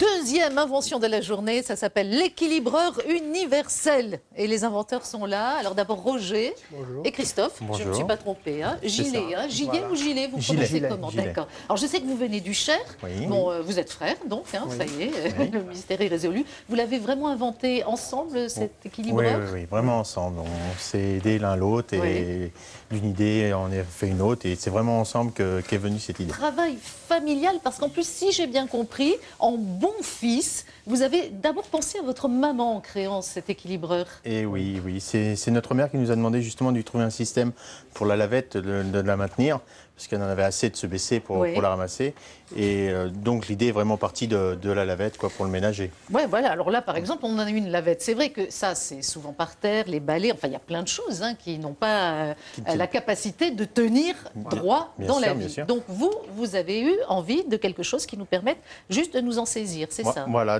Deuxième invention de la journée, ça s'appelle l'équilibreur universel. Et les inventeurs sont là. Alors d'abord Roger Bonjour. et Christophe. Bonjour. Je ne me suis pas trompée. Hein. Gilet, hein. Gilet Voilà. ou gilet, vous Gilet. prononcez Gilet. comment? Gilet. D'accord. Alors je sais que vous venez du Cher. Oui. Bon, vous êtes frères, donc, hein, Oui. ça y est, Oui. le mystère est résolu. Vous l'avez vraiment inventé ensemble, cet Oui, équilibreur? oui, vraiment ensemble. On s'est aidés l'un l'autre et d'une idée, on a fait une autre. Et c'est vraiment ensemble qu'est venue cette idée. Travail familial, parce qu'en plus, si j'ai bien compris, en bon fils, vous avez d'abord pensé à votre maman en créant cet équilibreur. Et oui, c'est notre mère qui nous a demandé justement de lui trouver un système pour la lavette, de la maintenir, parce qu'elle en avait assez de se baisser pour la ramasser. Et donc l'idée est vraiment partie de la lavette pour le ménager. Ouais, voilà. Alors là, par exemple, on en a une lavette. C'est vrai que ça, c'est souvent par terre, les balais. Enfin, il y a plein de choses qui n'ont pas la capacité de tenir droit Bien dans sûr, la bien vie. sûr. Donc vous avez eu envie de quelque chose qui nous permette juste de nous en saisir, c'est ça? Voilà,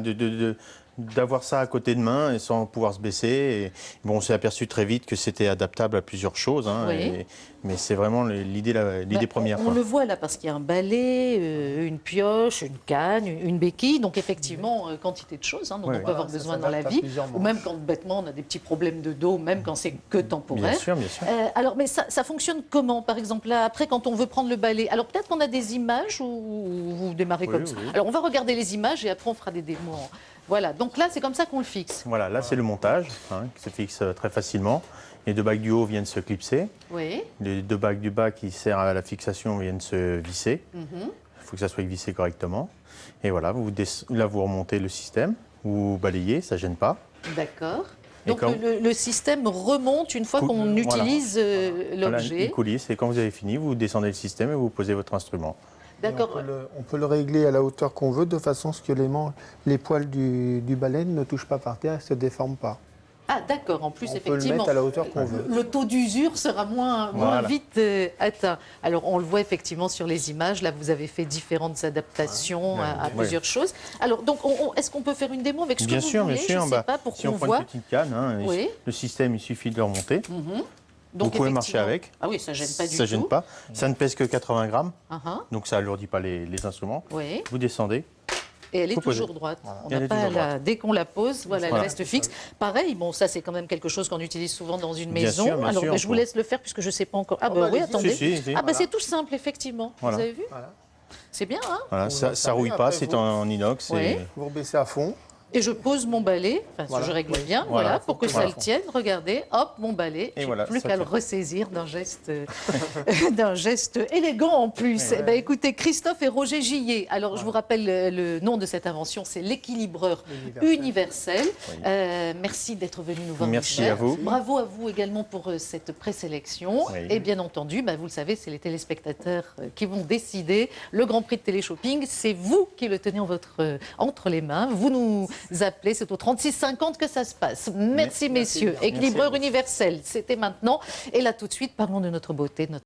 d'avoir ça à côté de main et sans pouvoir se baisser. Et, bon, on s'est aperçu très vite que c'était adaptable à plusieurs choses. Hein, Oui. mais c'est vraiment l'idée première. On le voit là parce qu'il y a un balai, une pioche, une canne, une béquille. Donc effectivement, quantité de choses dont on peut avoir besoin dans la vie. Ou même quand bêtement on a des petits problèmes de dos, même quand c'est que temporaire. Bien sûr, bien sûr. Alors, mais ça fonctionne comment, par exemple, là, après, quand on veut prendre le balai? Alors, peut-être qu'on a des images ou vous démarrez comme ça. Oui. Alors, on va regarder les images et après, on fera des démos. Voilà, donc là, c'est comme ça qu'on le fixe. Voilà, là c'est le montage qui se fixe très facilement. Les deux bagues du haut viennent se clipser. Oui. Les deux bagues du bas qui servent à la fixation viennent se visser. Il faut que ça soit vissé correctement. Et voilà, là vous remontez le système, vous balayez, ça ne gêne pas. D'accord. Et Donc quand- le système remonte une fois qu'on utilise Voilà, l'objet. une coulisse, et quand vous avez fini, vous descendez le système et vous posez votre instrument. D'accord. On peut le régler à la hauteur qu'on veut, de façon à ce que les poils du balai ne touchent pas par terre et ne se déforment pas. Ah, d'accord. En plus, On peut le effectivement, mettre à la hauteur qu'on veut. le taux d'usure sera moins Voilà. vite atteint. Alors, on le voit effectivement sur les images. Là, vous avez fait différentes adaptations à plusieurs choses. Alors, donc, est-ce qu'on peut faire une démo avec ce que vous voulez? Je ne sais pas, pour Si on qu'on prend voit. une petite canne, Oui. le système, il suffit de le remonter. Donc, vous pouvez marcher effectivement- avec. Ah oui, ça ne gêne pas du tout. Ça ne gêne pas. Ça ne pèse que 80 grammes, Uh-huh. donc ça alourdit pas les instruments. Oui. Vous descendez. Et elle est Vous posez. toujours droite. On Et elle n'a est pas toujours droite. dès qu'on la pose, voilà, elle Voilà. reste fixe. Pareil, bon, ça c'est quand même quelque chose qu'on utilise souvent dans une Bien maison. sûr, bien Alors, sûr, ben, je vous laisse le faire puisque je ne sais pas encore. Ah, Oh, bah bah, oui, allez-y. attendez. Si. Ah, bah c'est tout simple, effectivement. Voilà. Vous avez vu? Voilà. C'est bien, hein? Voilà, Vous ça observez, rouille pas, après, c'est vous- en inox. Oui. Et... Vous rebaissez à fond. Et je pose mon balai, enfin, Voilà. je règle bien, Voilà. voilà, pour que ça Voilà. le tienne. Regardez, hop, mon balai. Et J'ai voilà, plus ça qu'à le tient. ressaisir d'un geste, d'un geste élégant en plus. Eh ben, écoutez, Christophe et Roger Gillet. Alors, je vous rappelle le nom de cette invention, c'est l'équilibreur universel. Merci d'être venu nous voir. Merci Michel. à vous. Bravo à vous également pour cette présélection. Oui. Et bien entendu, vous le savez, c'est les téléspectateurs qui vont décider. Le Grand Prix de Téléshopping, c'est vous qui le tenez entre les mains. Vous nous appelez, c'est au 3650 que ça se passe. Merci messieurs. bien. Équilibreur Merci à vous. universel, c'était maintenant. Et là tout de suite, parlons de notre beauté, de notre